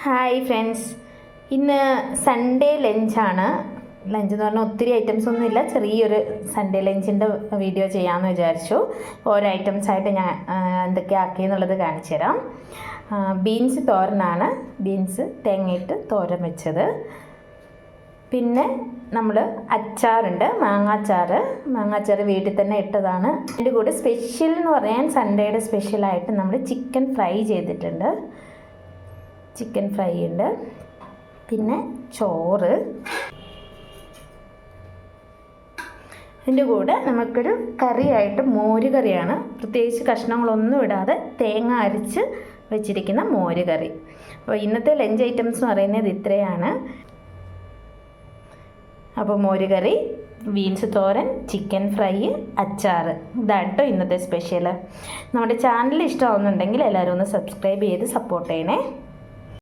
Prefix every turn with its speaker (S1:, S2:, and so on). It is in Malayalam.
S1: ഹായ് ഫ്രണ്ട്സ്, ഇന്ന് സൺഡേ ലഞ്ചാണ്. ലഞ്ച് എന്ന് പറഞ്ഞാൽ ഒത്തിരി ഐറ്റംസ് ഒന്നുമില്ല, ചെറിയൊരു സൺഡേ ലഞ്ചിൻ്റെ വീഡിയോ ചെയ്യാമെന്ന് വിചാരിച്ചു. ഓരോ ഐറ്റംസായിട്ട് ഞാൻ എന്തൊക്കെയാണ് ആക്കിയെന്നുള്ളത് കാണിച്ചു തരാം. ബീൻസ് തോരനാണ്, ബീൻസ് തേങ്ങയിട്ട് തോരൻ വെച്ചത്. പിന്നെ നമ്മൾ അച്ചാറുണ്ട്, മാങ്ങാച്ചാർ വീട്ടിൽ തന്നെ ഇട്ടതാണ്. അതിൻ്റെ കൂടെ സ്പെഷ്യൽ എന്ന് പറയാൻ സൺഡേയുടെ സ്പെഷ്യലായിട്ട് നമ്മൾ ചിക്കൻ ഫ്രൈ ചെയ്തിട്ടുണ്ട്. ചിക്കൻ ഫ്രൈ ഉണ്ട്. പിന്നെ ചോറ്. അതിൻ്റെ കൂടെ നമുക്കൊരു കറിയായിട്ട് മോര് കറിയാണ്, പ്രത്യേകിച്ച് കഷ്ണങ്ങളൊന്നും ഇടാതെ തേങ്ങ അരച്ച് വെച്ചിരിക്കുന്ന മോര് കറി. അപ്പോൾ ഇന്നത്തെ ലഞ്ച് ഐറ്റംസ് എന്ന് പറയുന്നത് ഇത്രയാണ്. അപ്പോൾ മോര് കറി, ബീൻസ് തോരൻ, ചിക്കൻ ഫ്രൈ, അച്ചാർ, ഇതാണ് കേട്ടോ ഇന്നത്തെ സ്പെഷ്യൽ. നമ്മുടെ ചാനൽ ഇഷ്ടമാവുന്നുണ്ടെങ്കിൽ എല്ലാവരും ഒന്ന് സബ്സ്ക്രൈബ് ചെയ്ത് സപ്പോർട്ട് ചെയ്യണേ.